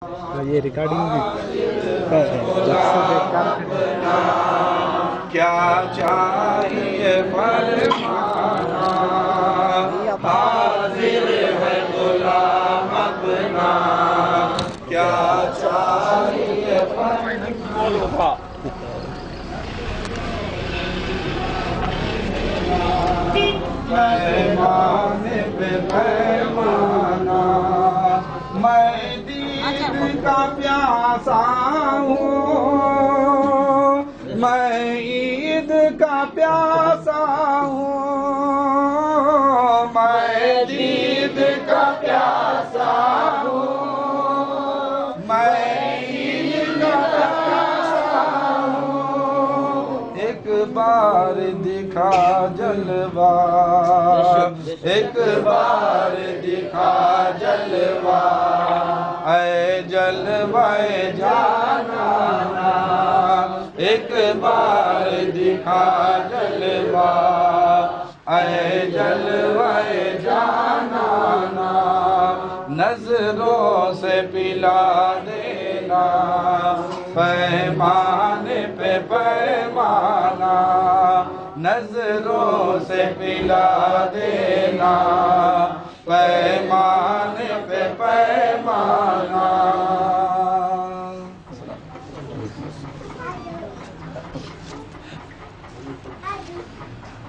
یہ ریکارڈنگ بھی ہے جب سے دیکھ کر کیا چاہیے فرمانا حاضر ہے غلام اپنا کیا چاہیے فرمانا پیمانے پہ پیمانہ میں دید کا پیاسا ہوں میں عید کا پیاسا ہوں میں دید کا پیاسا ہوں میں عید کا پیاسا ہوں ایک بار دکھا جلوہ ایک بار دکھا جلوہ اے جلوہ جانانا ایک بار دکھا جلوہ اے جلوہ جانانا نظروں سے پلا دینا پیمانے پہ پیمانہ نظروں سے پلا دینا پیمانے پہ پیمانہ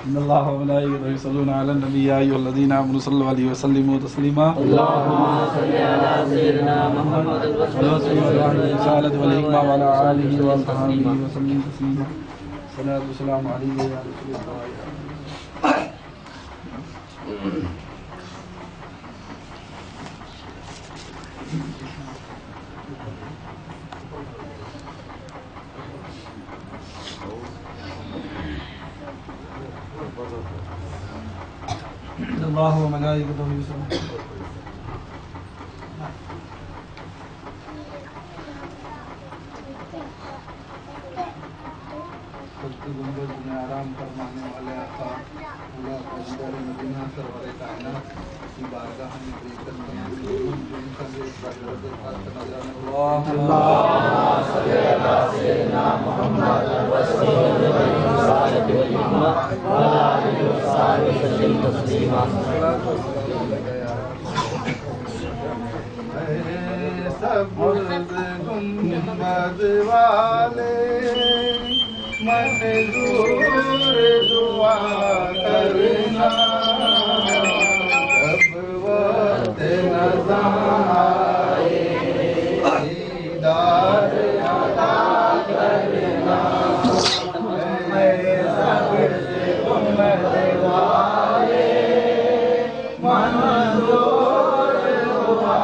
ان اللہ و ملائکتہ یصلون علی النبی یا ایھا الذین آمنوا صلوا علیہ وسلموا تسلیما اللهم صل على سيدنا محمد الرسالۃ والحکمہ وعلی آلہ وصحبہ وسلم تسلیما الصلاۃ والسلام علیک یا رسول اللہ اللہ و ملائکتہ یصلون گنبد میں آرام فرمانے والے آقا اللہ پیغمبر مدینہ سرور کائنات کی بارگاہ میں پیش کرتے ہیں جو ان کا بھی اس بار درخواست نظر اللہ صل على سيدنا محمد رسول الرسالة والحكمة وعلى آله وصحبه وسلم تسليما سبز گنبد والے منظور دعا کرنا جب وقت نظر آئے دیدار عطا کرنا اے سبز گنبد والے منظور دعا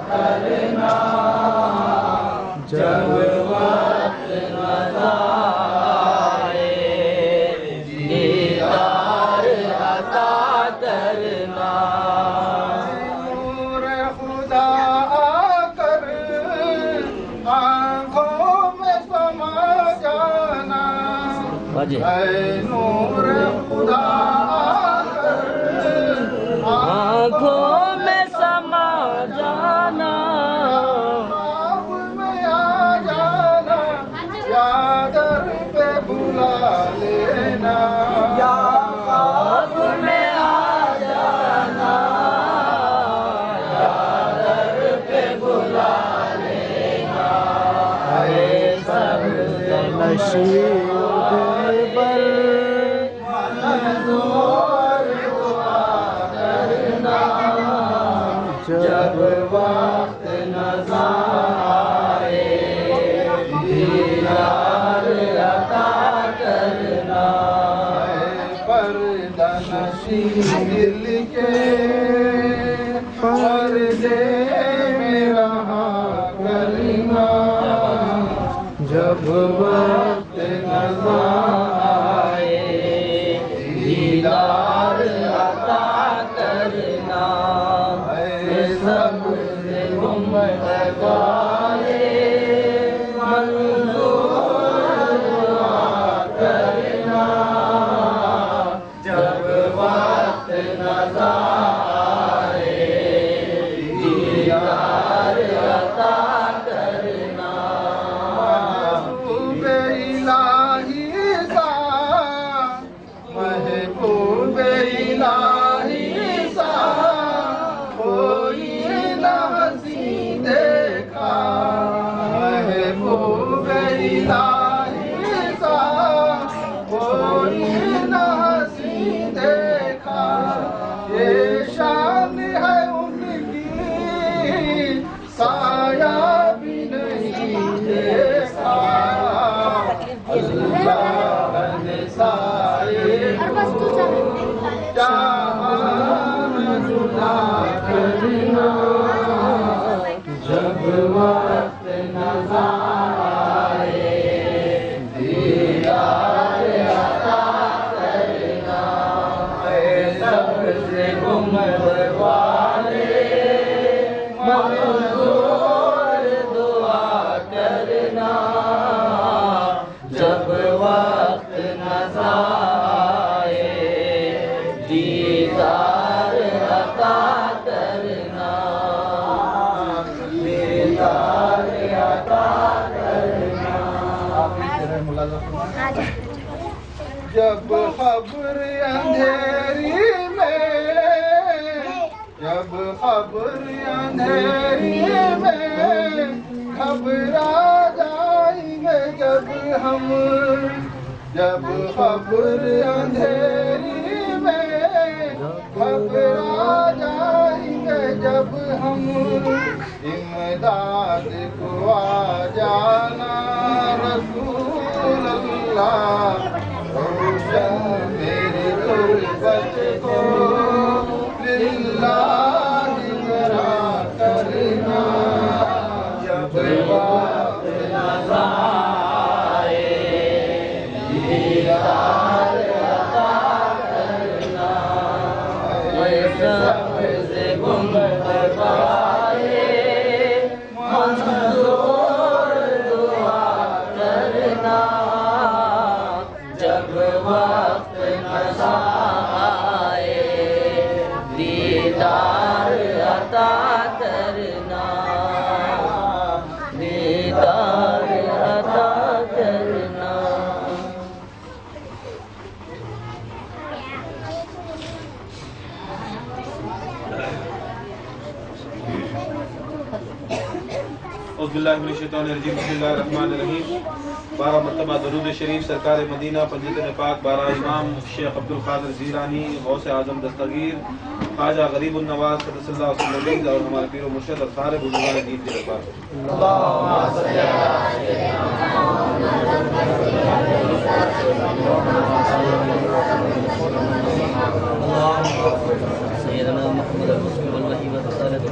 کرنا جب وقت نظر اے نور خدا آنکھوں میں سما جانا خواب میں آ جانا یا در پہ بلا لینا یا خواب میں آ جانا یا در پہ بلا لینا اے سبز نشین جب وقت نظر آئے دیدار عطا کرنا پردہ نشین دل کے پردے میں رہا کرنا جب وقت نظر آئے دیدار عطا کرنا گنبد والے منظور دعا کرنا جب وقت نظر آئے دیدار عطا الہی سا کوئی نہ ہنسی دیکھا، یہ شان ہے ان کی سایہ بھی نہیں دیکھا، اللہ نے سائے جہاں جدا کرنا، جب وقت نظر آئے دیدار عطا کرنا، اے سب سے گنبد والے منظور دعا کرنا، جب وقت نظر آئے دیدار عطا کرنا، دیدار عطا کرنا۔ جب خبر اندھیری میں، جب خبر اندھیری میں گھبرا جائیں گے جب ہم، جب خبر اندھیری میں گھبرا جائیں گے جب ہم، امداد کو آ جانا رسول اللہ، روشن میری غربت کو للہ ذرا کرنا، جب وقت نظر آئے دیدار عطا کرنا، اے سب سے گنبد والے منظور دعا کرنا، جب وقت نظر آئے دیدار عطا کرنا، دیدار عطا کرنا۔ اعوذ باللہ من الشیطان الرجیم، بسم اللہ الرحمن الرحیم۔ 12 مرتبہ درود شریف سرکار مدینہ پنجتن پاک 12 امام شیخ عبد القادر جیلانی، غوث اعظم دستگیر، خواجہ غریب النواز قدس اللہ وسلم، اور ہمارے پیر و مرشد اور سارے بزرگان دین کے دربار۔ سيدنا محمد الرسول والوحي والرسالة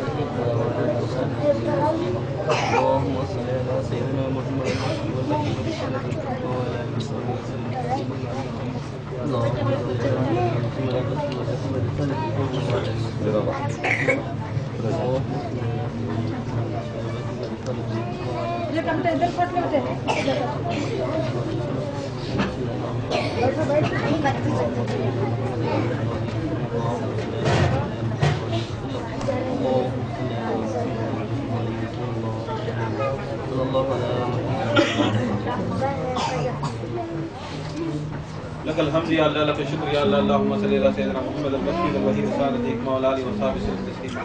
اللهم صل على سيدنا محمد الرسول والوحي والرسالة اللهم صل على محمد الرسول لك الحمد يا الله، لك الشكر يا الله، اللهم صل على سيدنا محمد المسجد الوحيد الصالح مولا علی وصحبہ وسلم تسلیما۔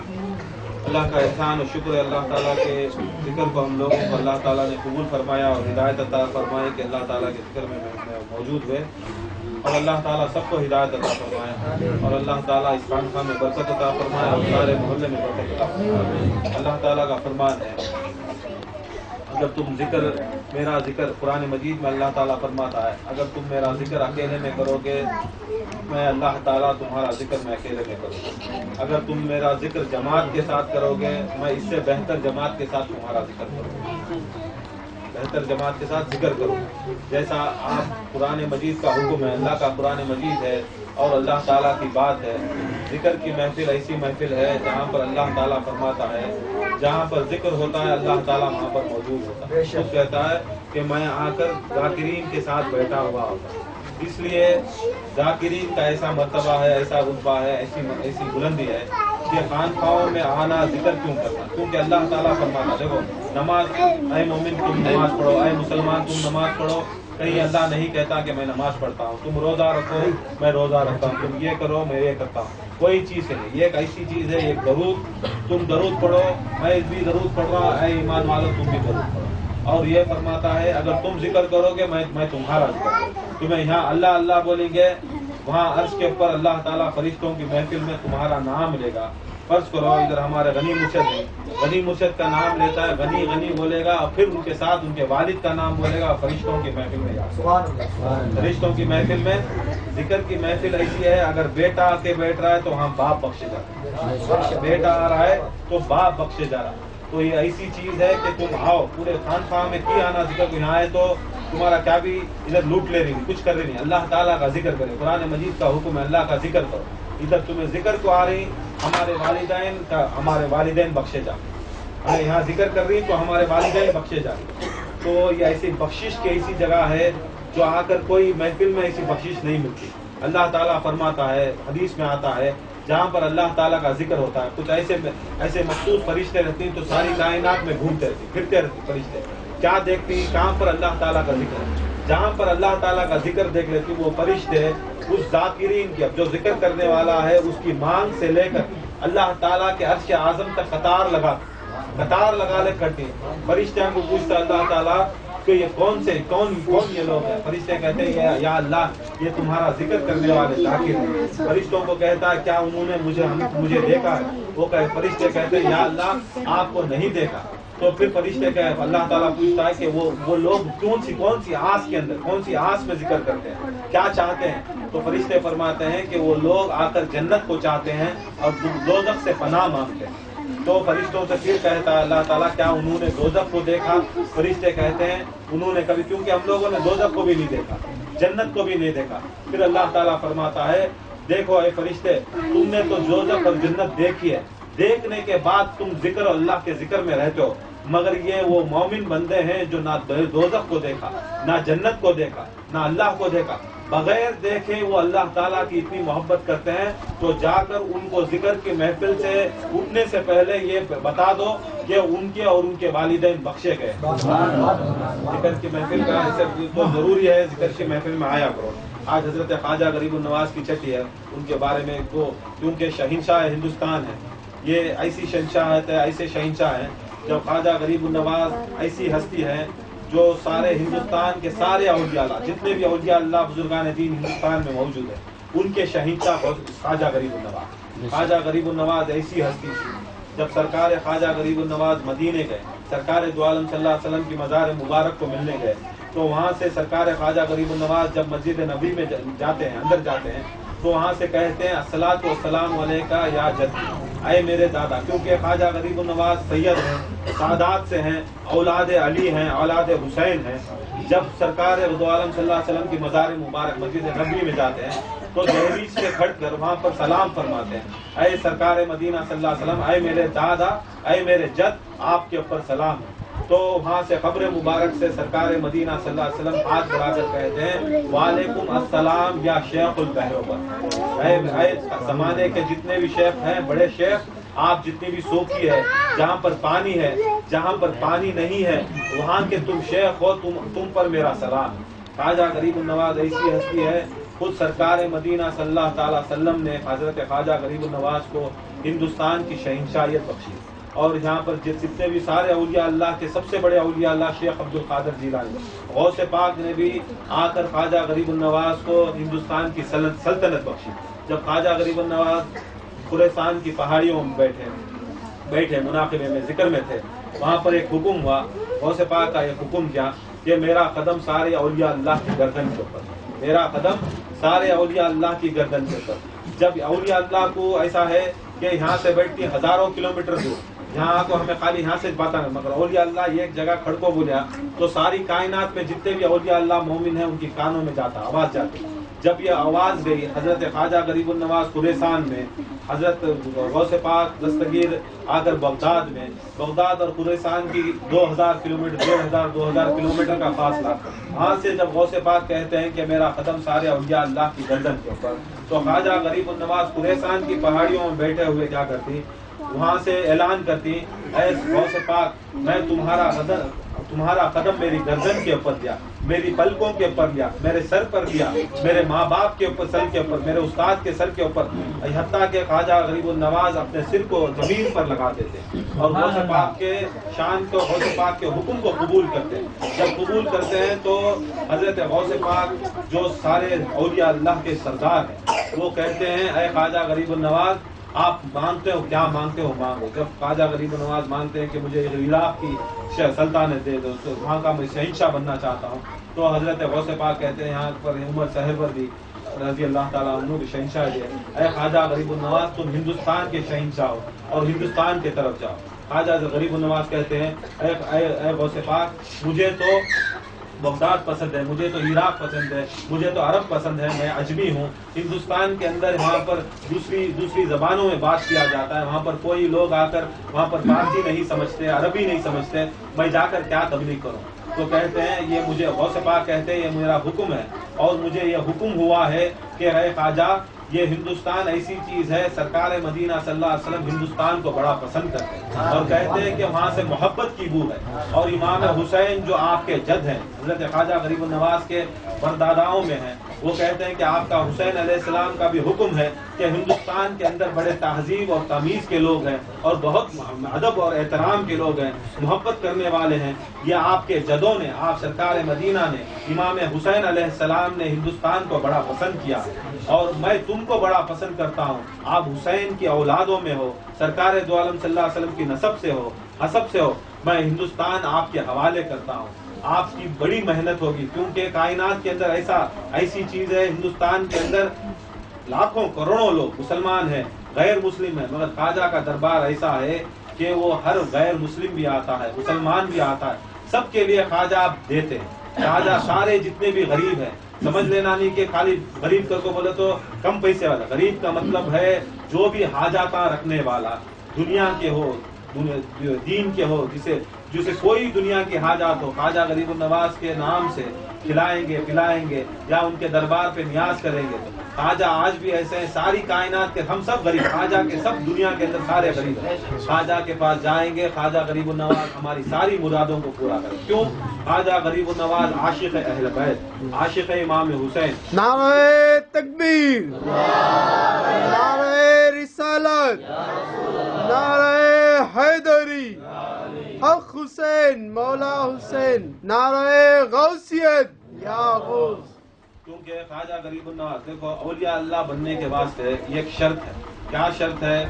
اللہ کا احسان اور شکر ہے اللہ تعالیٰ کے ذکر کو ہم لوگوں کو اللہ تعالیٰ نے قبول فرمایا اور ہدایت عطا فرمائی کہ اللہ تعالیٰ کے ذکر میں موجود ہوئے، اور اللہ تعالیٰ سب کو ہدایت عطا فرمایا، اور اللہ تعالیٰ اس خانقاہ میں برکت عطا فرمایا اور سارے محلے میں برکت عطا فرمایا۔ اللہ تعالیٰ کا فرمان ہے اگر تم میرا ذکر قرآن مجید میں اللہ تعالیٰ فرماتا ہے، اگر تم میرا ذکر اکیلے میں کرو گے میں اللہ تعالیٰ تمہارا ذکر میں اکیلے میں کروں گا، اگر تم میرا ذکر جماعت کے ساتھ کرو گے میں اس سے بہتر جماعت کے ساتھ تمہارا ذکر کروں گا، بہتر جماعت کے ساتھ ذکر کرو۔ جیسا آپ قرآن مجید کا حکم ہے، اللہ کا قرآن مجید ہے اور اللہ تعالیٰ کی بات ہے، ذکر کی محفل ایسی محفل ہے جہاں پر اللہ تعالیٰ فرماتا ہے جہاں پر ذکر ہوتا ہے اللہ تعالیٰ وہاں پر موجود ہوتا ہے۔ خود کہتا ہے کہ میں آ کر ذاکرین کے ساتھ بیٹھا ہوا ہوتا ہے، اس لیے ذاکرین کا ایسا مرتبہ ہے، ایسا رتبہ ہے، ایسی بلندی ہے کہ خانقاہوں میں آنا ذکر کیوں کرنا، کیونکہ اللہ تعالیٰ فرماتا ہے دیکھو نماز، اے مومن تم نماز پڑھو، اے مسلمان تم نماز پڑھو، کہیں اللہ نہیں کہتا کہ میں نماز پڑھتا ہوں، تم روزہ رکھو میں روزہ رکھتا ہوں، تم یہ کرو میں یہ کرتا ہوں، کوئی چیز نہیں، یہ ایک ایسی چیز ہے، ایک درود، تم درود پڑھو، میں بھی درود پڑھ رہا، اے ایمان والو تم بھی درود پڑھو، اور یہ فرماتا ہے اگر تم ذکر کرو گے میں تمہارا ذکر کروں. تمہیں یہاں اللہ اللہ بولیں گے, وہاں عرش کے اوپر اللہ تعالیٰ فرشتوں کی محفل میں تمہارا نام لے گا. فرض کرو ادھر ہمارے غنی مرشد ہیں, غنی مرشد کا نام لیتا ہے, غنی غنی بولے گا, اور پھر ان کے ساتھ ان کے والد کا نام بولے گا, فرشتوں کی محفل میں جا فرشتوں کی محفل میں. ذکر کی محفل ایسی ہے, اگر بیٹا آ کے بیٹھ رہا ہے تو وہاں باپ بخشے جا رہا ہے, بیٹا آ رہا ہے تو باپ بخشے جا رہا ہے. تو یہ ایسی چیز ہے کہ تم آؤ پورے خانقاہ میں کی آنا ذکر کو, یہاں آئے تو تمہارا کیا بھی ادھر لوٹ لے رہی, کچھ کر رہی نہیں, اللہ تعالیٰ کا ذکر کرے. قرآن مجید کا حکم ہے اللہ کا ذکر کرو. ادھر تمہیں ذکر کو آ رہی, ہمارے والدین بخشے جا, ہمیں یہاں ذکر کر رہی تو ہمارے والدین بخشے جا. تو یہ ایسی بخشش کی ایسی جگہ ہے جو آ کر کوئی محفل میں ایسی بخشش نہیں ملتی. اللہ تعالیٰ فرماتا ہے, حدیث میں آتا ہے, جہاں پر اللہ تعالیٰ کا ذکر ہوتا ہے کچھ ایسے مخصوص فرشتے رہتی ہیں تو ساری کائنات میں گھومتے رہتی, پھرتے رہتی. فرشتے کیا دیکھتی, کہاں پر اللہ تعالیٰ کا ذکر ہے. جہاں پر اللہ تعالیٰ کا ذکر دیکھ لیتی وہ فرشتے اس ذاکرین کی, اب جو ذکر کرنے والا ہے اس کی مانگ سے لے کر اللہ تعالیٰ کے عرش اعظم تک قطار لگا لے کرتی. فرشتے ہم کو پوچھتا اللہ تعالیٰ کہ یہ کون یہ لوگ ہیں. فرشتے کہتے ہیں یا اللہ یہ تمہارا ذکر کرنے والے ذاکر ہیں. فرشتوں کو کہتا ہے کیا انہوں نے مجھے دیکھا ہے. وہ فرشتے کہتے ہیں یا اللہ آپ کو نہیں دیکھا. تو پھر فرشتے کہتے اللہ تعالیٰ پوچھتا ہے کہ وہ لوگ کون سی آس کے اندر, کون سی آس میں ذکر کرتے ہیں, کیا چاہتے ہیں. تو فرشتے فرماتے ہیں کہ وہ لوگ آ کر جنت کو چاہتے ہیں اور دوزخ سے پناہ مانگتے ہیں. تو فرشتوں سے پھر کہتا ہے اللہ تعالیٰ کیا انہوں نے دوزخ کو دیکھا. فرشتے کہتے ہیں انہوں نے کبھی, کیونکہ ہم لوگوں نے دوزخ کو بھی نہیں دیکھا, جنت کو بھی نہیں دیکھا. پھر اللہ تعالیٰ فرماتا ہے دیکھو اے فرشتے, تم نے تو دوزخ اور جنت دیکھی ہے, دیکھنے کے بعد تم ذکر اللہ کے ذکر میں رہتے ہو, مگر یہ وہ مومن بندے ہیں جو نہ دوزخ کو دیکھا, نہ جنت کو دیکھا, نہ اللہ کو دیکھا, بغیر دیکھے وہ اللہ تعالیٰ کی اتنی محبت کرتے ہیں. تو جا کر ان کو ذکر کی محفل سے اٹھنے سے پہلے یہ بتا دو کہ ان کے اور ان کے والدین بخشے گئے. ذکر کی محفل کا تو ضروری ہے, ذکر کی محفل میں آیا کرو. آج حضرت خواجہ غریب النواز کی چھٹی ہے, ان کے بارے میں کیونکہ شہنشاہ ہندوستان ہے, یہ ایسی شہنشاہت ہے, ایسے شہنشاہ ہیں. جب خواجہ غریب النواز ایسی ہستی ہے جو سارے ہندوستان کے سارے اولیاء اللہ, جتنے بھی اولیاء اللہ بزرگان دین ہندوستان میں موجود ہیں, ان کے شہنشاہ خواجہ غریب النواز. خواجہ غریب النواز ایسی ہستی تھی. جب سرکار خواجہ غریب النواز مدینے گئے, سرکار دو عالم صلی اللہ علیہ وسلم کی مزار مبارک کو ملنے گئے, تو وہاں سے سرکار خواجہ غریب النواز جب مسجد نبی میں جاتے ہیں, اندر جاتے ہیں, تو وہاں سے کہتے ہیں الصلاۃ والسلام علیکہ یا جدی, اے میرے دادا. کیونکہ خواجہ غریب النواز سید ہیں, سادات سے ہیں, اولاد علی ہیں, اولاد حسین ہیں. جب سرکار دو عالم صلی اللہ علیہ وسلم کی مزار مبارک مسجد نبوی میں جاتے ہیں تو دہلیز سے کھڑ کر وہاں پر سلام فرماتے ہیں, اے سرکار مدینہ صلی اللہ علیہ وسلم, اے میرے دادا, اے میرے جد, آپ کے اوپر سلام ہے. تو وہاں سے قبر مبارک سے سرکار مدینہ صلی اللہ علیہ وسلم ہاتھ بڑھا کر کہتے ہیں وعلیکم السلام یا شیخ البحر. اے زمانے کے جتنے بھی شیخ ہیں, بڑے شیخ, آپ جتنی بھی سوکھی ہے, جہاں پر پانی ہے, جہاں پر پانی نہیں ہے, وہاں کے تم شیخ ہو, تم پر میرا سلام. خواجہ غریب النواز ایسی ہستی ہے, خود سرکار مدینہ صلی اللہ تعالی وسلم نے حضرت خواجہ غریب النواز کو ہندوستان کی شہنشاہیت بخشی. اور یہاں پر جتنے بھی سارے اولیاء اللہ کے سب سے بڑے اولیاء اللہ شیخ عبد القادر جیلانی, غوث پاک نے بھی آ کر خواجہ غریب النواز کو ہندوستان کی سلطنت بخشی. جب خواجہ غریب النواز خراسان کی پہاڑیوں میں بیٹھے مناقبے میں ذکر میں تھے, وہاں پر ایک حکم ہوا, غوث پاک کا ایک حکم کیا کہ میرا قدم سارے اولیاء اللہ کی گردن کے اوپر, میرا قدم سارے اولیاء اللہ کی گردن کے اوپر. جب اولیاء اللہ کو ایسا ہے کہ یہاں سے بیٹھتی ہزاروں کلومیٹر دور, یہاں کو ہمیں خالی یہاں سے باتیں, مگر اولیاء اللہ یہ ایک جگہ کھڑ کو بولیا تو ساری کائنات میں جتنے بھی اولیاء اللہ مومن ہیں ان کی کانوں میں جاتا, آواز جاتی. جب یہ آواز گئی حضرت خواجہ غریب النواز خراسان میں, حضرت غوث پاک دستگیر آ کر بغداد اور خراسان کی 2000 کلومیٹر کا فاصلہ, وہاں سے جب غوث پاک کہتے ہیں کہ میرا قدم سارے اولیاء اللہ کی گردن کے اوپر, تو خواجہ غریب النواز خراسان کی پہاڑیوں میں بیٹھے ہوئے کیا کرتی, وہاں سے اعلان کرتی اے غوث پاک میں تمہارا قدم میری گردن کے اوپر دیا، میری پلکوں کے اوپر دیا، میرے سر پر دیا، میرے ماں باپ کے اوپر سر کے اوپر، میرے استاد کے سر کے اوپر، حتیٰ کہ خواجہ غریب النواز اپنے سر کو زمین پر لگاتے تھے اور غوث پاک کے شان کو، غوث پاک کے حکم کو قبول کرتے ہیں۔ جب قبول کرتے ہیں تو حضرت غوث پاک جو سارے اولیاء اللہ کے سردار ہیں وہ کہتے ہیں اے خواجہ غریب النواز آپ مانگتے ہو، کیا مانگتے ہو مانگو۔ جب خواجہ غریب النواز مانگتے ہیں کہ مجھے عراق کی سلطنت دے دو، تو وہاں کا میں شہنشاہ بننا چاہتا ہوں، تو حضرت غوث پاک کہتے ہیں یہاں پر عمر صاحب بھی رضی اللہ تعالیٰ عنہ کے شہنشاہ ہے، اے خواجہ غریب النواز تم ہندوستان کے شہنشاہ ہو اور ہندوستان کی طرف جاؤ۔ خواجہ غریب النواز کہتے ہیں اے غوث پاک مجھے تو بغداد پسند ہے، مجھے تو عراق پسند ہے، مجھے تو عرب پسند ہے، میں اجمی ہوں، ہندوستان کے اندر وہاں پر دوسری زبانوں میں بات کیا جاتا ہے، وہاں پر کوئی لوگ آ کر وہاں پر فارسی نہیں سمجھتے، عربی نہیں سمجھتے، میں جا کر کیا تبلیغ کروں۔ تو کہتے ہیں یہ مجھے غوث پاک کہتے ہیں یہ میرا حکم ہے اور مجھے یہ حکم ہوا ہے کہ اے خواجہ یہ ہندوستان ایسی چیز ہے، سرکار مدینہ صلی اللہ علیہ وسلم ہندوستان کو بڑا پسند کرتے ہیں اور کہتے ہیں کہ وہاں سے محبت کی بو ہے، اور امام حسین جو آپ کے جد ہیں، حضرت خواجہ غریب النواز کے پرداداؤں میں ہیں، وہ کہتے ہیں کہ آپ کا حسین علیہ السلام کا بھی حکم ہے کہ ہندوستان کے اندر بڑے تہذیب اور تمیز کے لوگ ہیں اور بہت ادب اور احترام کے لوگ ہیں، محبت کرنے والے ہیں، یہ آپ کے جدوں نے، آپ سرکار مدینہ نے، امام حسین علیہ السلام نے ہندوستان کو بڑا پسند کیا اور میں تم کو بڑا پسند کرتا ہوں، آپ حسین کی اولادوں میں ہو، سرکار دو عالم صلی اللہ علیہ وسلم کی نسب سے ہو، حسب سے ہو، میں ہندوستان آپ کے حوالے کرتا ہوں، آپ کی بڑی محنت ہوگی، کیونکہ کائنات کے اندر ایسی چیز ہے، ہندوستان کے اندر لاکھوں کروڑوں لوگ مسلمان ہیں، غیر مسلم ہیں، مگر خواجہ کا دربار ایسا ہے کہ وہ ہر غیر مسلم بھی آتا ہے، مسلمان بھی آتا ہے، سب کے لیے خواجہ آپ دیتے ہیں۔ خواجہ سارے جتنے بھی غریب ہیں، سمجھ لینا نہیں کہ خالی غریب کر کو بولے تو کم پیسے والا، غریب کا مطلب ہے جو بھی حاجاتاں رکھنے والا، دنیا کے ہو، دین کے ہو، جسے کوئی دنیا کی حاجات ہو، خواجہ غریب النواز کے نام سے کھلائیں گے پلائیں گے یا ان کے دربار پہ نیاز کریں گے۔ تو خواجہ آج بھی ایسے ہیں، ساری کائنات کے ہم سب غریب، خواجہ کے سب دنیا کے اندر سارے غریب ہیں، خواجہ کے پاس جائیں گے، خواجہ غریب النواز ہماری ساری مرادوں کو پورا کرے۔ کیوں؟ خواجہ غریب النواز عاشق اہل بیت، عاشق امام حسین۔ نعرہ تکبیر، نعرہ رسالت، نعرہ حیدری، حق حسین، مولا حسین، نعرہ غوثیت یا غوث۔ کیونکہ خواجہ غریب النواز دیکھو اولیاء اللہ بننے کے واسطے یہ ایک شرط ہے، کیا شرط ہے؟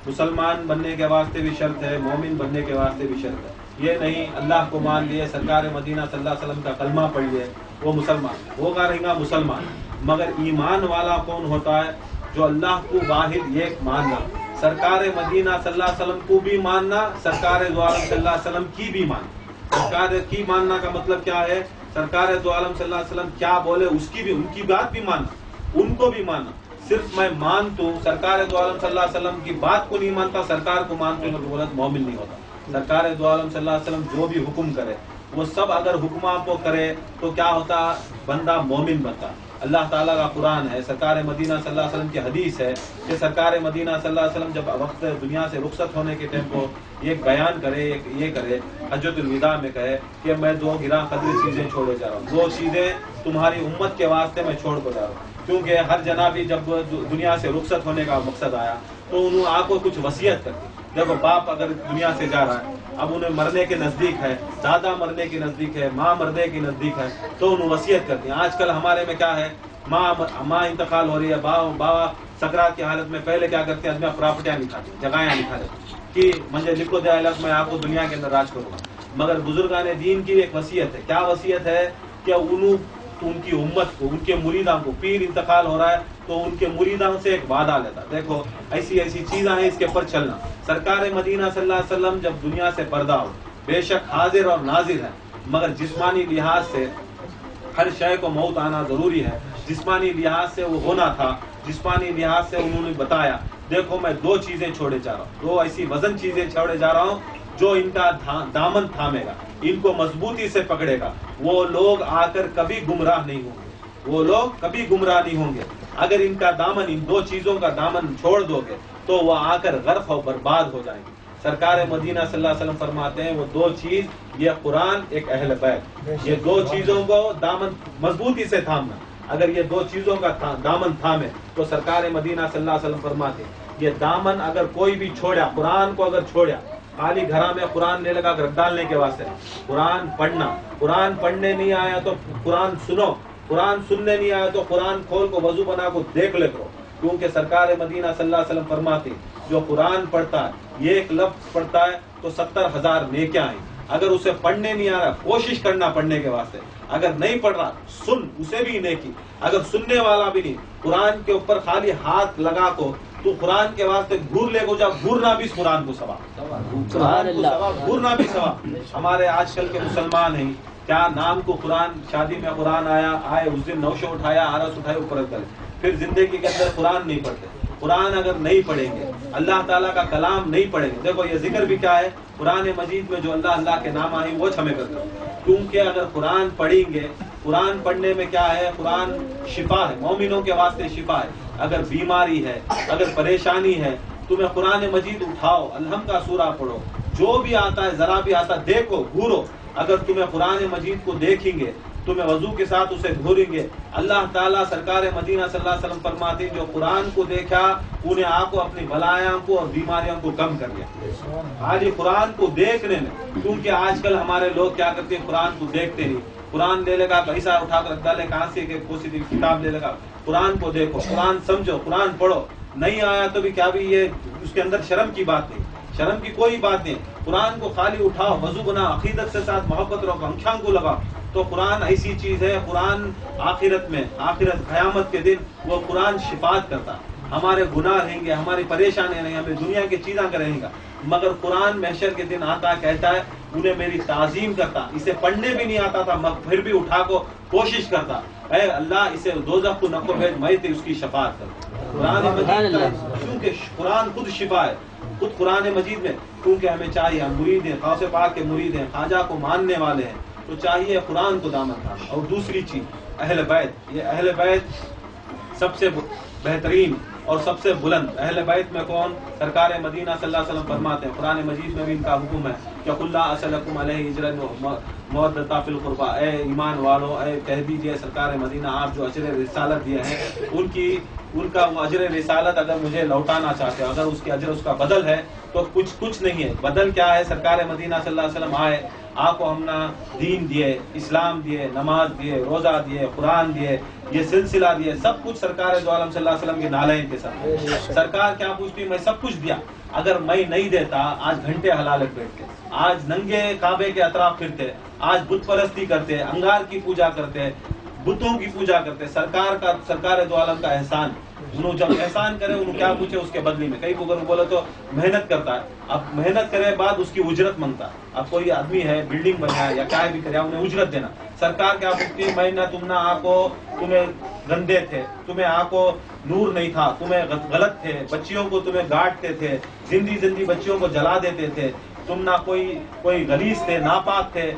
مسلمان بننے کے واسطے بھی شرط ہے، مومن بننے کے واسطے بھی شرط ہے۔ یہ نہیں اللہ کو مان لیے، سرکار مدینہ صلی اللہ علیہ وسلم کا کلمہ پڑھ لیے وہ مسلمان ہوگا، رہے گا مسلمان، مگر ایمان والا کون ہوتا ہے؟ جو اللہ کو واحد ایک ماننا، سرکار مدینہ صلی اللہ علیہ وسلم کو بھی ماننا، سرکار دو عالم صلی اللہ علیہ وسلم کی بھی ماننا۔ سرکار کی ماننا کا مطلب کیا ہے؟ سرکار دو عالم صلی اللہ علیہ وسلم کیا بولے اس کی بھی، ان کی بات بھی ماننا، ان کو بھی ماننا۔ صرف میں مانتا ہوں سرکار دو عالم صلی اللہ علیہ وسلم کی بات کو نہیں مانتا، سرکار کو مانتے ہیں تو بولت مومن نہیں ہوتا۔ سرکار دو عالم صلی اللہ علیہ وسلم جو بھی حکم کرے وہ سب اگر حکمہ کو کرے تو کیا ہوتا؟ بندہ مومن بنتا۔ اللہ تعالیٰ کا قرآن ہے، سرکار مدینہ صلی اللہ علیہ وسلم کی حدیث ہے کہ سرکار مدینہ صلی اللہ علیہ وسلم جب وقت دنیا سے رخصت ہونے کے ٹائم کو ایک بیان کرے، یہ کرے، حجۃ الوداع میں کہے کہ میں دو گراں قدر چیزیں چھوڑے جا رہا ہوں، دو چیزیں تمہاری امت کے واسطے میں چھوڑ کر جا رہا ہوں۔ کیونکہ ہر جنابی جب دنیا سے رخصت ہونے کا مقصد آیا تو انہوں آپ کو کچھ وصیت کرتی۔ دیکھو باپ اگر دنیا سے جا رہا ہے، اب انہیں مرنے کے نزدیک ہے، دادا مرنے کے نزدیک ہے، ماں مرنے کے نزدیک ہے، تو انہوں وصیت کرتی ہیں۔ آج کل ہمارے میں کیا ہے، ماں انتقال ہو رہی ہے، بابا سکرات کی حالت میں پہلے کیا کرتے ہیں؟ آدمی پراپرٹیاں لکھا دی، جگہیں لکھا دیتے کہ مجھے لکھو دے علاق میں آپ کو دنیا کے اندر راج کروں گا۔ مگر بزرگان دین کی ایک وصیت ہے، کیا وصیت ہے؟ کہ ان کی امت کو، ان کے مریداں کو، پیر انتقال ہو رہا ہے تو ان کے مریداں سے ایک وعدہ لیتا، دیکھو ایسی چیزیں ہیں، اس کے اوپر چلنا۔ سرکار مدینہ صلی اللہ علیہ وسلم جب دنیا سے پردہ ہو، بے شک حاضر اور ناظر ہے، مگر جسمانی لحاظ سے ہر شے کو موت آنا ضروری ہے، جسمانی لحاظ سے وہ ہونا تھا، جسمانی لحاظ سے انہوں نے بتایا دیکھو میں دو چیزیں چھوڑے جا رہا ہوں، دو ایسی وزن چیزیں چھوڑے جا رہا ہوں جو ان کا دامن تھامے گا، ان کو مضبوطی سے پکڑے گا، وہ لوگ آ کر کبھی گمراہ نہیں ہوں گے، وہ لوگ کبھی گمراہ نہیں ہوں گے۔ اگر ان کا دامن، ان دو چیزوں کا دامن چھوڑ دو گے تو وہ آ کر غرق و برباد ہو جائیں گے. سرکار مدینہ صلی اللہ علیہ وسلم فرماتے ہیں وہ دو چیز، یہ قرآن، ایک اہل بیت، یہ دو چیزوں کو دامن مضبوطی سے تھامنا. اگر یہ دو چیزوں کا دامن تھامے تو سرکار مدینہ صلی اللہ علیہ وسلم فرماتے ہیں یہ دامن اگر کوئی بھی چھوڑا، قرآن کو اگر چھوڑا، خالی گھرا میں قرآن لے لگا کر ڈالنے کے واسطے، قرآن پڑھنا، قرآن پڑھنے نہیں آیا تو قرآن سنو، قرآن سننے نہیں آیا تو قرآن کھول کو وضو بنا کو دیکھ لے کرو. کیونکہ سرکار مدینہ صلی اللہ علیہ وسلم فرماتے جو قرآن پڑھتا ہے، یہ ایک لفظ پڑھتا ہے تو 70,000 نیکیاں آئیں. اگر اسے پڑھنے نہیں آ رہا، کوشش کرنا پڑھنے کے واسطے. اگر نہیں پڑھ رہا، سن، اسے بھی نیکی. اگر سننے والا بھی نہیں، قرآن کے اوپر خالی ہاتھ لگا کو تو قرآن کے واسطے گھور لے کو جا، گھورنا بھی قرآن کو ثواب، قرآن کو ثواب، گھورنا بھی ثواب. ہمارے آج کل کے مسلمان ہیں، کیا نام کو قرآن، شادی میں قرآن آئے اس دن نوشہ اٹھایا، آرس اٹھائے، اوپر کرے، پھر زندگی کے اندر قرآن نہیں پڑھتے. قرآن اگر نہیں پڑھیں گے، اللہ تعالیٰ کا کلام نہیں پڑھیں گے. دیکھو یہ ذکر بھی کیا ہے قرآن مجید میں، جو اللہ کے نام آئے وہ ہمیں کرتے ہیں. کیونکہ اگر قرآن پڑھیں گے، قرآن پڑھنے میں کیا ہے، قرآن شفا ہے، مومنوں کے واسطے شفا ہے. اگر بیماری ہے، اگر پریشانی ہے، تمہیں قرآن مجید اٹھاؤ، الحمد کا سورہ پڑھو، جو بھی آتا ہے، ذرا بھی آتا، دیکھو، گھورو. اگر تمہیں قرآن مجید کو دیکھیں گے، تمہیں وضو کے ساتھ اسے گھوریں گے. اللہ تعالیٰ سرکار مدینہ صلی اللہ علیہ وسلم فرماتے ہیں جو قرآن کو دیکھا انہیں آپ کو اپنی بلایاں کو اور بیماریوں کو کم کر لیا. آج قرآن کو دیکھنے میں، کیونکہ آج کل ہمارے لوگ کیا کرتے ہیں، قرآن کو دیکھتے نہیں. قرآن لے لگا، پیسہ اٹھا کر رکھ ڈالے، کہاں سے کوئی سی کتاب لے لگا. قرآن کو دیکھو، قرآن سمجھو، قرآن پڑھو. نہیں آیا تو بھی کیا بھی یہ اس کے اندر شرم کی بات نہیں، شرم کی کوئی بات نہیں. قرآن کو خالی اٹھاؤ، وضو بنا، عقیدت سے ساتھ محبت رکھو، آنکھوں کو لگاؤ. تو قرآن ایسی چیز ہے، قرآن آخرت میں، آخرت قیامت کے دن وہ قرآن شفاعت کرتا. ہمارے گناہ رہیں گے، ہماری پریشانیاں نہیں، ہمیں دنیا کی چیزاں کا رہیں گا، مگر قرآن محشر کے دن آتا کہتا ہے انہیں میری تعظیم کرتا. اسے پڑھنے بھی نہیں آتا تھا مگر پھر بھی اٹھا کو کوشش کرتا، اے اللہ اسے دوزخ کو نہ کو بھیج، میں اس کی شفاعت کرتا. قرآن مجید کا، کیونکہ قرآن خود شفا ہے، خود قرآن مجید میں. کیونکہ ہمیں چاہیے، ہم مرید ہیں، غوث پاک کے مرید ہیں، خواجہ کو ماننے والے ہیں، تو چاہیے قرآن کو دامن تھا. اور دوسری چیز اہل بیت، یہ اہل بیت سب سے بہترین اور سب سے بلند. اہل بیت میں کون؟ سرکار مدینہ صلی اللہ علیہ وسلم فرماتے ہیں، قرآن مجید میں بھی ان کا حکم ہے کہ قل لا اسألکم علیہ اجرا مودۃ فی القربى، اے ایمان والو، اے کہہ دیجئے سرکار مدینہ آپ جو اجر رسالت دیے ہیں ان کا وہ اجر رسالت اگر مجھے لوٹانا چاہتے ہیں، اگر اس کے اجر اس کا بدل ہے تو کچھ نہیں ہے. بدل کیا ہے؟ سرکار مدینہ صلی اللہ علیہ وسلم آئے، آپ کو ہم نے دین دیے، اسلام دیے، نماز دیے، روزہ دیے، قرآن دیے، یہ سلسلہ دیے، سب کچھ سرکار دو عالم صلی اللہ علیہ وسلم کے نالین کے ساتھ. سرکار کیا پوچھتی، میں سب کچھ دیا، اگر میں نہیں دیتا آج گھنٹے حلالت بیٹھتے، آج ننگے کعبے کے اطراف پھرتے، آج بت پرستی کرتے، انگار کی پوجا کرتے، بتوں کی پوجا کرتے. سرکار دو عالم کا احسان، انہوں جب احسان کرے انہوں کیا پوچھے اس کے بدلی میں. کئی اگر بولے تو محنت کرتا ہے، اب محنت کرے بعد اس کی اجرت مانگتا. اب کوئی آدمی ہے بلڈنگ بنایا یا کیا بھی کرے، انہیں اجرت دینا. سرکار کیا پوچھتی، میں نہ تم نہ تمہیں گندے تھے، تمہیں کو نور نہیں تھا، تمہیں غلط تھے، بچیوں کو تمہیں گاٹتے تھے، زندی بچیوں کو جلا دیتے تھے، تم نہ کوئی غلیظ تھے، ناپاک تھے،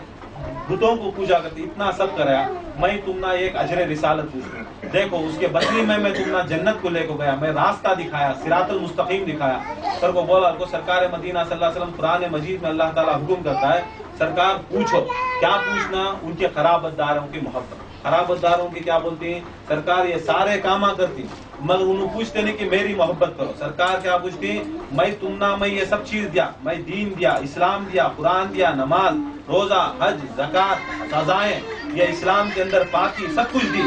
بتوں کو پوجا کرتے، اتنا سب کرایا، میں تم نہ ایک اجر رسالت پوچھوں. دیکھو اس کے بدلے میں تم نہ جنت کو لے کو گیا، میں راستہ دکھایا، صراط المستقیم دکھایا. سر کو بولا کو سرکار مدینہ صلی اللہ علیہ وسلم قرآن مجید میں اللہ تعالیٰ حکم کرتا ہے، سرکار پوچھو. کیا پوچھنا؟ ان کے خرابت داروں کی محبت. خرابت داروں کی کیا بولتی ہیں؟ سرکار یہ سارے کام کرتی مگر انہوں پوچھتے نہیں کہ میری محبت کرو. سرکار کیا پوچھتی، میں تم نہ میں یہ سب چیز دیا، میں دین دیا، اسلام دیا، قرآن دیا، نماز، روزہ، حج، زکات، سزائیں، یہ اسلام کے اندر پاکی سب کچھ دی،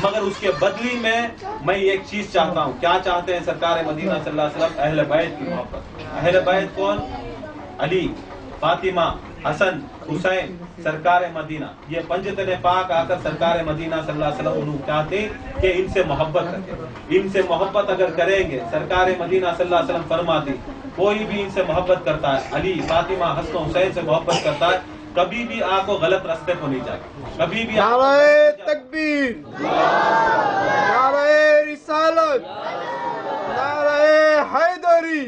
مگر اس کے بدلی میں ایک چیز چاہتا ہوں. کیا چاہتے ہیں سرکار مدینہ صلی اللہ علیہ وسلم؟ اہل بیت کی محبت. اہل بیت کون؟ علی، فاطمہ، حسن، حسین، سرکار مدینہ. یہ پنجتن پاک آ کر سرکار مدینہ صلی اللہ علیہ وسلم انہوں چاہتے کہ ان سے محبت کریں. ان سے محبت اگر کریں گے، سرکار مدینہ صلی اللہ علیہ وسلم فرماتی کوئی بھی ان سے محبت کرتا ہے، علی، فاطمہ، حسن، حسین سے محبت کرتا ہے، کبھی بھی آپ کو غلط راستے کو نہیں جائے، کبھی بھی. نعرہ تکبیر، نعرہ رسالت، نعرہ حیدری،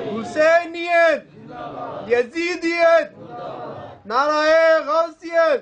حسینیت، یزیدیت، نعرہ غوثیت.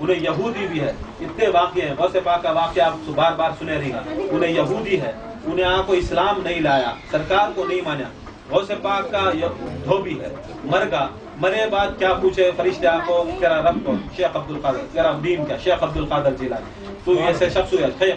انہیں یہودی بھی ہے. اتنے واقعے ہیں. غوث پاک کا واقعہ آپ بار بار سنے رہے گا. انہیں یہودی ہے, انہیں آپ کو اسلام نہیں لایا, سرکار کو نہیں مانا. غوث پاک کا دھوبی ہے, مر گا, مرے بعد کیا پوچھے فرشتے آپ کو, تیرا رب کو, شیخ عبد القادر, تیرا دین کیا, شیخ عبد القادر جیلانی. تو ایسے شخص ہوئے,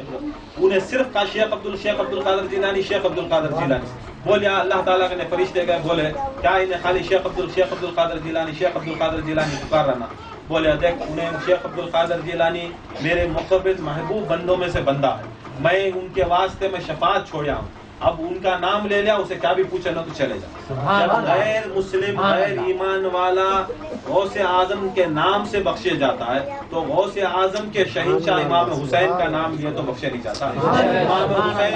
انہیں صرف کہا شیخ عبد القادر جیلانی, شیخ عبد القادر جیلانی. بولے اللہ تعالیٰ کے نے فرشتے گئے, بولے کیا انہیں خالی شیخ عبد القادر جیلانی, شیخ عبد القادر جیلانی پکار رہنا. بولے دیکھ انہیں شیخ عبد القادر جیلانی میرے مقبل محبوب بندوں میں سے بندہ ہے, میں ان کے واسطے میں شفاعت چھوڑیا ہوں. اب ان کا نام لے لیا, اسے کیا بھی پوچھے نہ تو چلے جا. جب غیر مسلم غیر ایمان والا غوث اعظم کے نام سے بخشے جاتا ہے تو غوث اعظم کے شہنشاہ امام حسین کا نام لیے تو بخشے نہیں جاتا. امام حسین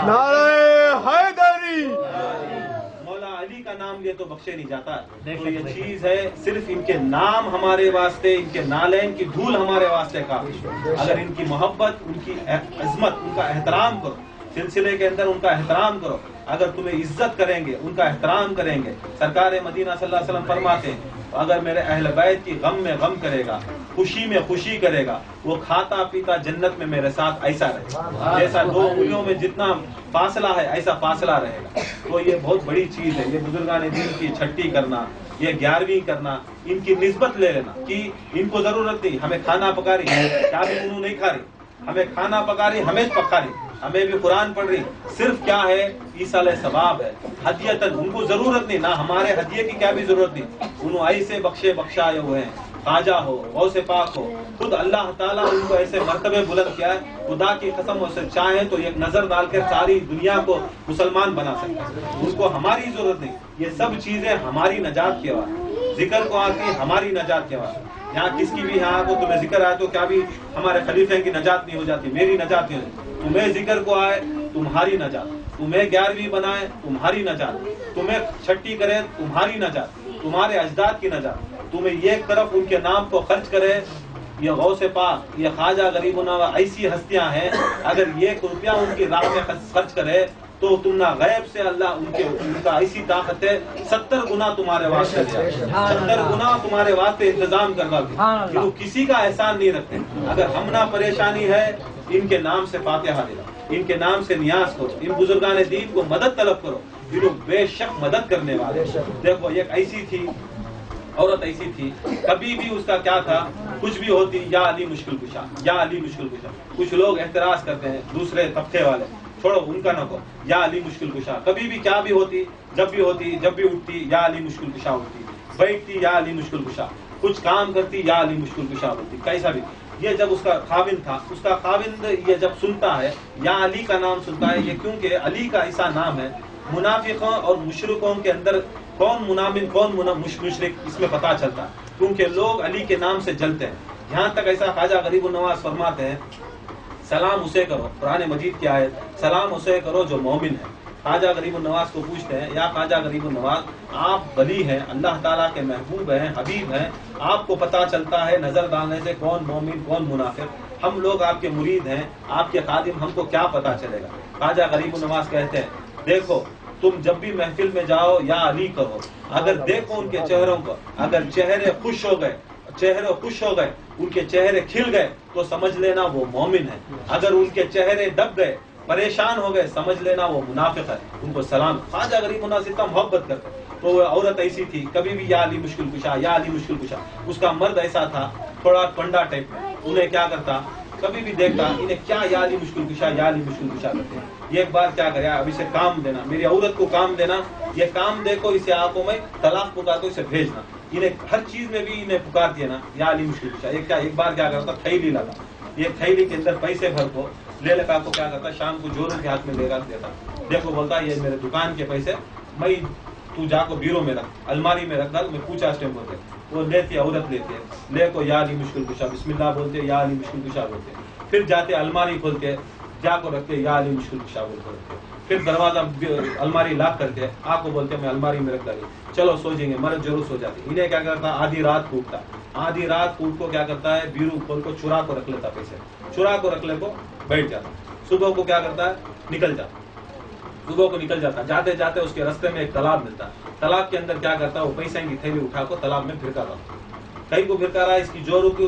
مولا علی کا نام لیے تو بخشے نہیں جاتا. تو یہ چیز ہے, صرف ان کے نام ہمارے واسطے, ان کے نالین کی دھول ہمارے واسطے کافی. اگر ان کی محبت, ان کی عظمت, ان کا احترام کرو, سلسلے کے اندر ان کا احترام کرو. اگر تمہیں عزت کریں گے, ان کا احترام کریں گے. سرکار مدینہ صلی اللہ علیہ وسلم فرماتے ہیں اگر میرے اہل بیت کی غم میں غم کرے گا, خوشی میں خوشی کرے گا, وہ کھاتا پیتا جنت میں میرے ساتھ ایسا رہے گا. جیسا دو انگلیوں میں جتنا فاصلہ ہے ایسا فاصلہ رہے گا. تو یہ بہت بڑی چیز ہے. یہ بزرگان دین کی چھٹی کرنا, یہ 11ویں کرنا, ان کی نسبت لے لینا کہ ان کو ضرورت نہیں, ہمیں کھانا پکا رہی ہے, کیا بھی انہوں نہیں کھا رہی, ہمیں کھانا پکا رہی, ہمیں پکا رہی, ہمیں بھی قرآن پڑھ رہی. صرف کیا ہے, ایصال ثواب ہے, ہدیتاً. ان کو ضرورت نہیں, نہ ہمارے ہدیے کی کیا بھی ضرورت نہیں. انہوں ایسے بخشے بخشائے ہوئے ہیں, خواجہ ہو, غوث پاک ہو, خود اللہ تعالیٰ ان کو ایسے مرتبے بلند کیا ہے. خدا کی قسم اسے چاہیں تو ایک نظر ڈال کر ساری دنیا کو مسلمان بنا سکتے ہیں. ان کو ہماری ضرورت نہیں. یہ سب چیزیں ہماری نجات کے بعد ذکر کو آتی, ہماری نجات کے بعد. یہاں کس کی بھی یہاں کو تمہیں ذکر آئے تو کیا بھی ہمارے خلیفے کی نجات نہیں ہو جاتی, میری نجات نہیں ہو جاتی. تمہیں ذکر کو آئے تمہاری نجات, تمہیں 11ویں بنائے تمہاری نجات, تمہیں چھٹی کرے تمہاری نجات, تمہارے اجداد کی نجات. تمہیں ایک طرف ان کے نام کو خرچ کرے. یہ غوث پاک, یہ خواجہ غریب النواز ایسی ہستیاں ہیں, اگر 1 روپیہ ان کی راہ میں خرچ کرے تو تم نہ غیب سے اللہ ان کا ایسی طاقت ہے 70 گنا تمہارے واسطے, 70 گنا تمہارے واسطے انتظام کروا دے. وہ کسی کا احسان نہیں رکھتے. اگر ہم نہ پریشانی ہے, ان کے نام سے فاتحہ دے, ان کے نام سے نیاز کرو, ان بزرگان دین کو مدد طلب کرو, یہ بے شک مدد کرنے والے. دیکھو ایک ایسی تھی عورت, ایسی تھی, کبھی بھی اس کا کیا تھا, کچھ بھی ہوتی یا علی مشکل کشا, یا علی مشکل کشا. کچھ لوگ اعتراض کرتے ہیں, دوسرے طبقے والے, چھوڑو ان کا نہ کو, یا علی مشکل کشا. کبھی بھی کیا بھی ہوتی, جب بھی اٹھتی یا علی مشکل کشا اٹھتی, بیٹھتی یا علی مشکل کشا, کچھ کام کرتی یا علی مشکل کشا ہوتی, کیسا بھی. یہ جب اس کا خاوند تھا, اس کا خاوند یہ جب سنتا ہے یا علی کا نام سنتا ہے, یہ کیونکہ علی کا ایسا نام ہے, منافقوں اور مشرکوں کے اندر کون منامن کون مشرک اس میں پتا چلتا ہے, کیونکہ لوگ علی کے نام سے جلتے ہیں. یہاں تک ایسا خواجہ غریب النواز فرماتے ہیں سلام اسے کرو, قرآن مجید کی آیت, سلام اسے کرو جو مومن ہے. خواجہ غریب النواز کو پوچھتے ہیں, یا خواجہ غریب النواز آپ ولی ہیں, اللہ تعالیٰ کے محبوب ہیں, حبیب ہیں, آپ کو پتا چلتا ہے نظر ڈالنے سے کون مومن کون منافق, ہم لوگ آپ کے مرید ہیں, آپ کے خادم, ہم کو کیا پتا چلے گا. خواجہ غریب النواز کہتے ہیں دیکھو تم جب بھی محفل میں جاؤ یا علی کہو, اگر دیکھو ان کے چہروں کو, اگر چہرے خوش ہو گئے, ان کے چہرے کھل گئے تو سمجھ لینا وہ مومن ہے. اگر ان کے چہرے دب گئے, پریشان ہو گئے, سمجھ لینا وہ منافق ہے. ان کو سلام. خواجہ غریب النواز اتنا محبت کرتے. تو وہ عورت ایسی تھی, کبھی بھی یا علی مشکل کشا, یا علی مشکل کشا. اس کا مرد ایسا تھا تھوڑا کنڈا ٹائپ میں, انہیں کیا کرتا, کبھی بھی دیکھتا انہیں کیا یا علی مشکل کشا, یا علی مشکل کشا کرتے ہیں. یہ ایک بار کیا کرے, اب اسے کام دینا, میری عورت کو کام دینا, یہ کام دے کو اسے آنکھوں میں طلاق پکار کو اسے بھیجنا. انہیں ہر چیز میں بھی انہیں پکار دیا نا یا علی مشکل کشا. ایک بار کیا کرتا, تھیلی لاتا, یہ تھیلی کے اندر پیسے بھر کو لے لگا کو کیا کرتا, شام کو جوروں کے ہاتھ میں لے کر دیتا. دیکھو بولتا یہ میرے دکان کے پیسے, میں تو جا کو بیرو میں رکھ, الماری میں رکھ ڈال, میں پوچھا اس ٹائم بولتے. وہ لیتی, عورت لیتی ہے, لے کو یا علی مشکل کشا بسم اللہ بولتے, یا علی مشکل کشا بولتے. پھر جاتے الماری کھولتے, جا کو رکھتے یا علی مشکل کشا بولتے رکھتے. پھر دروازہ الماری لاک کرتے, آپ کو بولتے میں الماری میں رکھ ڈالی, چلو سو جائیں گے, مرد ضرور سو جاتی. انہیں کیا کرتا, آدھی رات کوٹتا, آدھی رات کوٹ کو کیا کرتا ہے, بیرو کھول کو چرا کو رکھ لیتا, پیسے چرا کو رکھ لے کو بیٹھ جاتا. صبح کو کیا کرتا ہے, نکل جاتا, صبح کو نکل جاتا. جاتے جاتے اس کے راستے میں ایک تالاب ملتا, تالاب کے اندر کیا کرتا, وہ پیسے کی تھیلی اٹھا کو تالاب میں پھرکا رہا, کہیں کو پھرکا رہا, اس کی جوروں کی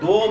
2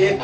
1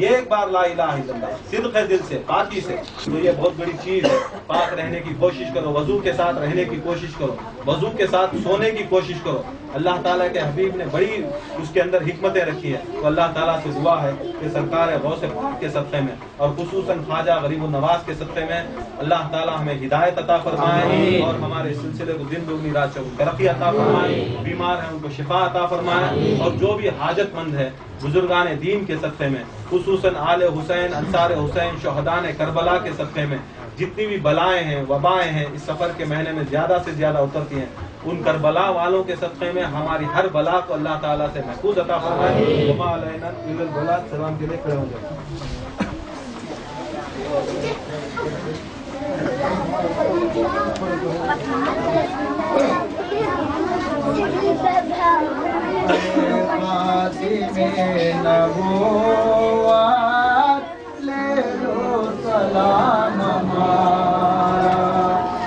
یہ ایک بار لا الہ الا اللہ صدق دل سے پاکی سے، تو یہ بہت بڑی چیز ہے۔ پاک رہنے کی کوشش کرو، وضو کے ساتھ رہنے کی کوشش کرو، وضو کے ساتھ سونے کی کوشش کرو۔ اللہ تعالیٰ کے حبیب نے بڑی اس کے اندر حکمتیں رکھی ہیں، تو اللہ تعالیٰ سے دعا ہے کہ سرکار غوث پاک کے صدقے میں اور خصوصاً خواجہ غریب النواز کے صدقے میں اللہ تعالیٰ ہمیں ہدایت عطا فرمائے اور ہمارے سلسلے کو دن دگنی رات چوگنی ترقی عطا فرمائے، بیمار ہیں ان کو شفا عطا فرمائے، اور جو بھی حاجت مند ہے بزرگان دین کے صدقے میں، خصوصاً آل حسین، انصار حسین، شہدان کربلا کے صدقے میں جتنی بھی بلائیں ہیں وبائیں ہیں اس سفر کے مہینے میں زیادہ سے زیادہ اترتی ہیں، ان کربلا والوں کے صدقے میں ہماری ہر بلا کو اللہ تعالیٰ سے محفوظ عطا فرمائے۔ وما علینا الا البلاغ۔ سلام کے لیے کھڑے ہو جائیں۔ لے لو سلام ہمارا،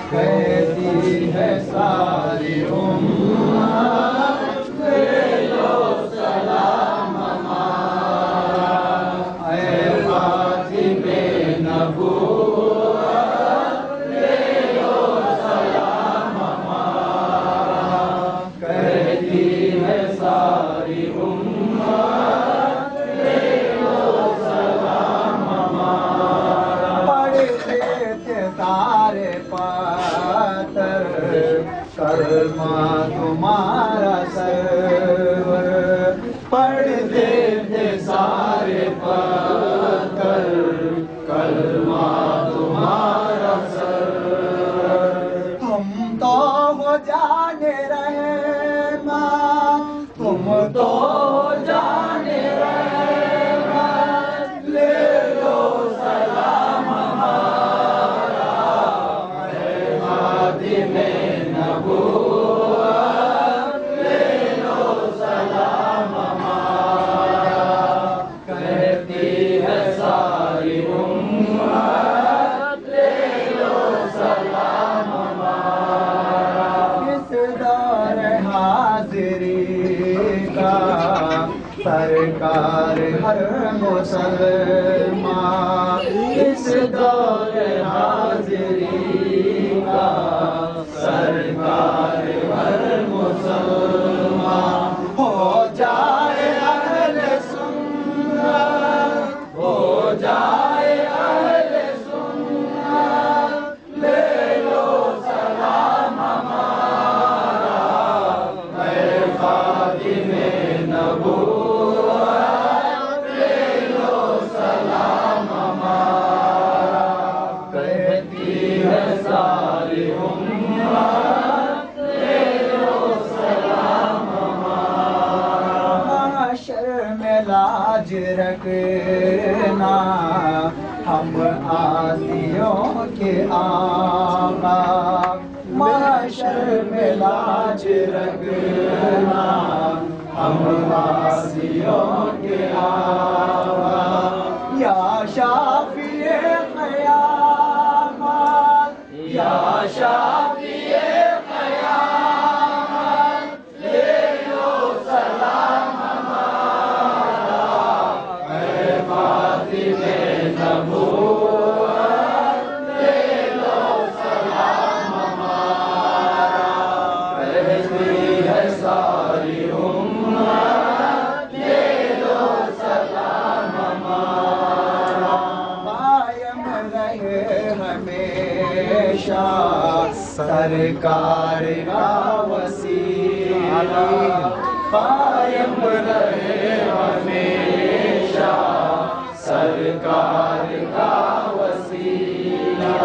کہتی ہے ساری امت لے لو سلام ہمارا، اے خاتم نبوت لے لو سلام ہمارا، کہتی ہے ساری امت لے لو سلام ہمارا، پڑھتے تھے سارے پاتر کلمہ تمہارا سرور، پڑھتے تھے سارے پاتر کلمہ تمہارا سرور، تم تو ہو جانے رحمان، تم تو ہو جانے رحمان، لے لو سلام ہمارا، اے خاتم نبوت لے لو سلام ہمارا، کہتی ہے ساری امت لے لو سلام ہمارا، اس دور حاضری کا سرکار ہر مسلمان، اس دور حاضری کا سرکار ہر مسلمان، ہو جائے اہل سنت، ہو جائے اہل سنت، لے لو سلام ہمارا، اے خاتم نبوت لے لو سلام ہمارا، کہتی ہے ساری امت لے لو سلام ہمارا، معاشر میں لاج رکھنا ہم آسیوں کے آقا، معاشر میں لاج رکھنا ہم آسیوں کے آقا، یا شافی قیامت، یا شافی قیامت، لے لو سلام ہمارا، اے خاتم نبوت لے لو سلام ہمارا، کہتی ہے ساری امت لے لو سلام ہمارا، قائم رہے ہمیشہ سرکار کا وسیلہ، قائم رہے ہمیشہ سرکار کا وسیلہ،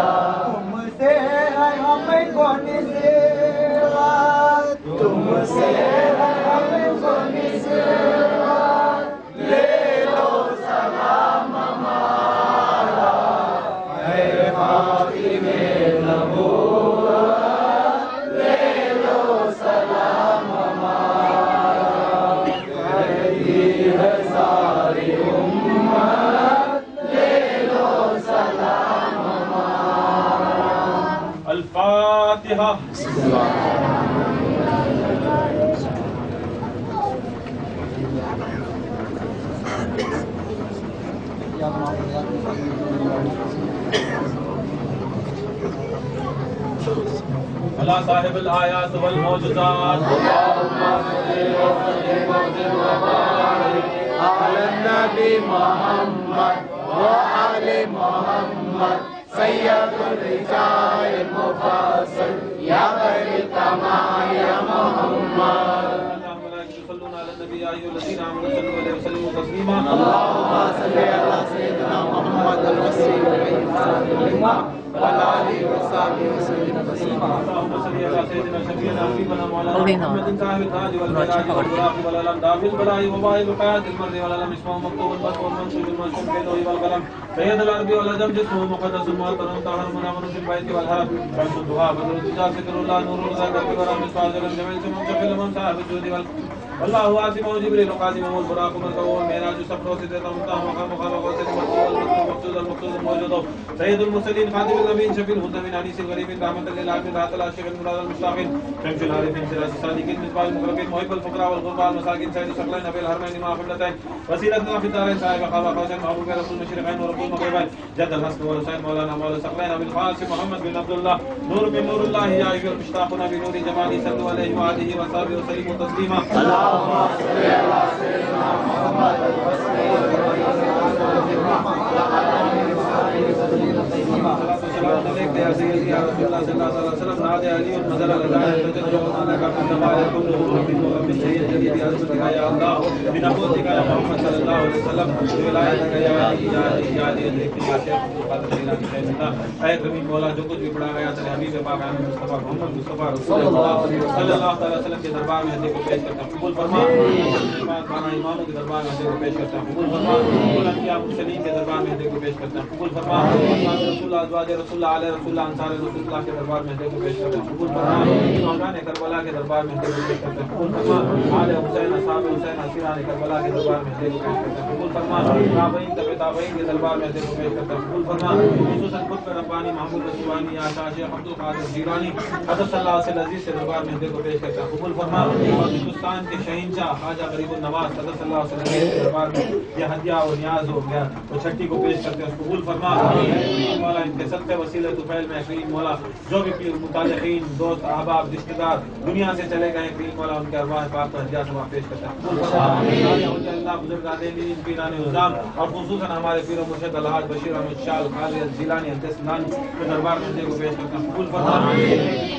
تم سے ہے ہم کو نصرت، تم سے ہے ہم کو نصرت، لے لو سلام ہمارا، اے خاتم نبوت لے لو سلام ہمارا، کہتی ہے ساری امت لے لو سلام ہمارا۔ الفاتحہ۔ اللہ صاحب الآیات والموجزات على النبي محمد وآل محمد سيد الرجال المفصل يا خير الكمال يا محمد يصلون على النبي يا ايها الذين امنوا صلوا عليه وسلموا تسليما اللهم صل على سيدنا محمد الوسيل لما وعلى آله وصحبه وسلم تسليما اللهم صل على سيدنا شفيعنا حبيبنا مولانا محمد صاحب التاج والبلاء والبراق والعلم دافع البلاء وباء الحياة المرض والعلم اسمه مكتوب البدء والمنصوب المنشوب باللوح والقلم سيد العرب والعجم جسمه مقدس المعطر طاهر منامن في البيت والحرم شمس الدعاء بدر التجار ذكر الله نور الغيب ورحمة فاضل الجميل منتقل من صاحب الجود والله عاصم وجبريل قادم والبراق مركب والمعراج سفر سدرة منتهى مقام وسط المقصود الموجود سيد المرسلين خاتم النبيين شفيع الهدى من انيس الغريب رحمة للعالمين رحمة الله الشيخ المراد المشتاقين شمس العارفين سراج الصادقين مصباح المقربين محب الفقراء والغرباء المساكين سيد الثقلين ابي الحرمين مع قبلتين وسيلتنا في الدارين صاحب قاب قوسين محبوب رسول المشرقين ورسول المغربين جد الحسن والحسين مولانا مولى الثقلين ابي القاسم محمد بن عبد الله نور من نور الله يا ايها المشتاقون بنور جماله صلوا عليه وآله وصحبه وسلموا تسليما اللهم صل على سيدنا محمد الوسيل السلام عليك يا سيدي يا رسول الله صلى الله عليه وسلم نادى علي نزل على ذلك تجربنا لك من الزمان كله رب الشهيد الجديد يا رسول الله يا الله بنبوتك يا محمد صلى الله عليه وسلم ولایتك یا علی یا علی دیکھتے ہیں شیخ قادر جیلانی شیخ اے کریم مولا جو کچھ بھی پڑھا گیا تیرے حبیب پاک مصطفیٰ محمد مصطفیٰ رسول اللہ صلی اللہ علیہ وسلم کے دربار میں ہدیے کو پیش کرتا ہوں قبول فرما اماموں کے دربار میں ہدیے کو پیش کرتا ہوں قبول فرما انبیاء مرسلین کے دربار میں ہدیے کو پیش کرتا ہوں قبول فرما رسول اللہ ازواج رسول اللہ علیہ رسول اللہ انصار رسول اللہ کے دربار میں ہدیے کو پیش کرتا ہوں قبول فرما مولانا کربلا کے دربار میں ہدیے کو پیش کرتا ہوں قبول فرما آل حسین اصحاب حسین اسیران کربلا کے دربار میں ہدیے کو پیش کرتا ہوں قبول فرما تابعین تبع تابعین کے دربار میں ہدیے کو پیش کرتا ہوں قبول فرما خصوصاً خود پر ربانی محمود رسوانی آشا شیخ عبد القادر جیلانی حضرت صلی اللہ علیہ عزیز سے دربار میں ہدیے کو پیش کرتا ہوں قبول فرما اور ہندوستان کے شہنشاہ خواجہ غریب النواز حضرت صلی اللہ علیہ وسلم کے دربار میں یہ ہدیہ اور نیاز ہو گیا وہ چھٹی کو پیش کرتے ہیں قبول فرما مولا ان کے صدقے وسیلے طفیل میں کریم مولا جو بھی متعلقین دوست احباب رشتہ دار دنیا سے چلے گئے کریم مولا ان کے ارواح پاک پر ہدیہ سما پیش کرتے ہیں قبول فرما اللہ بزرگان دین پیران نظام اور خصوصاً ہمارے پیر و مرشد الحاج بشیر احمد شاہ خالد جیلانی انتسنان کے دربار میں ہدیے کو پیش کرتے ہیں قبول فرما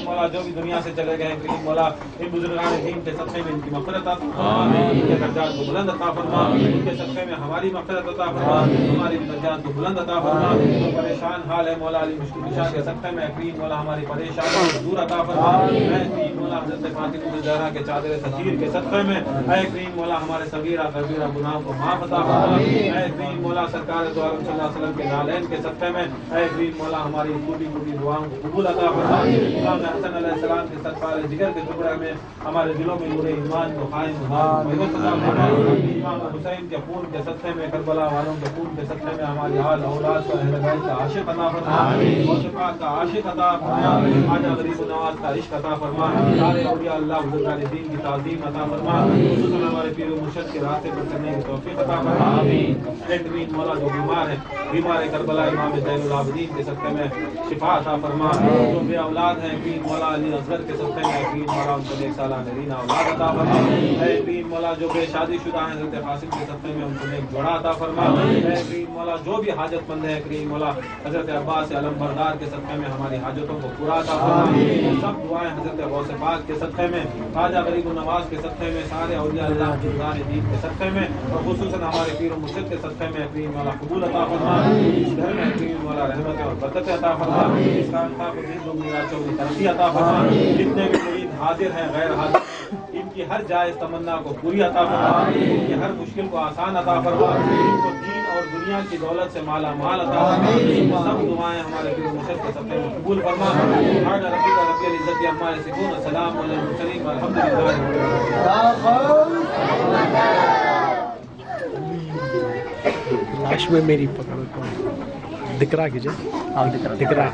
مولا جو بھی دنیا سے چلے گئے کریم مولا ان بزرگان دین کے صدقے میں ان کی مغفرت عطا فرما ان کے درجات کو بلند عطا فرما ان کے صدقے میں ہماری مغفرت عطا فرما ہماری درجات کو بلند عطا فرما پریشان حال ہے مولا علی مشکل کشا کے صدقے میں کریم مولا ہماری پریشانی کو دور عطا فرما اے کریم مولا حضرت فاطمہ الزہرا کے چادر تطہیر کے صدقے میں اے کریم مولا ہمارے صغیرہ کبیرہ گناہوں کو معاف عطا فرما اے کریم مولا سرکار دو عالم صلی اللہ علیہ وسلم کے نالین کے صدقے میں اے کریم مولا ہماری ٹوٹی ٹوٹی دعاؤں کو قبول عطا فرما امام حسن علیہ السلام کے صدقہ جگر کے ٹکڑے میں ہمارے دلوں میں نور ایمان کو قائم امام حسین کے خون کے صدقے میں کربلا والوں کے خون کے صدقے میں ہماری حال اولاد کا اہل بیت کا عاشق عطا فرما موسیقات کا عاشق عطا فرما خواجہ غریب النواز کا عشق عطا فرما سارے اولیاء اللہ بزرگان دین کی تعظیم عطا فرما خصوصاً ہمارے پیر و مرشد کے راستے پر چلنے کی توفیق عطا فرما آمین مولا جو بیمار ہے بیمار کربلا امام زین العابدین کے صدقے میں شفا عطا فرما جو بے اولاد ہیں پیر مولا علی اصغر کے صدقے میں پیر مولا ان کو 1 سالہ نرینہ اولاد عطا فرما اے پیر مولا جو بے شادی شدہ ہیں حضرت قاسم کے صدقے میں ان کو ایک جوڑا عطا فرما اے پیر مولا جو بھی حاجت مند ہے کریم مولا حضرت عباس علم بردار کے صدقے میں ہماری حاجتوں کو پورا عطا فرما سب دعائیں حضرت غوث پاک کے صدقے میں خواجہ غریب النواز کے صدقے میں سارے اولیاء اللہ بزرگان دین کے صدقے میں اور خصوصاً ہمارے پیر و مرشد کے صدقے میں کریم مولا قبول عطا فرما اس گھر میں کریم مولا رحمت اور برکت عطا فرما اس خانقاہ کو دین و میرا چوری ترقی عطا فرما جتنے بھی مرید حاضر ہیں غیر حاضر ان کی ہر جائز تمنا کو پوری عطا فرما ان کی ہر مشکل کو آسان عطا فرما ان کو دین اور دنیا کی دولت سے مالا مال عطا فرما سب دعائیں ہمارے پیر و مرشد کے صدقے میں قبول فرما سبحان ربک رب العزت عما یصفون سلام علی المرسلین والحمد للہ لاش میں میری پکڑ دکھ رہا کیجیے آپ دکھ رہا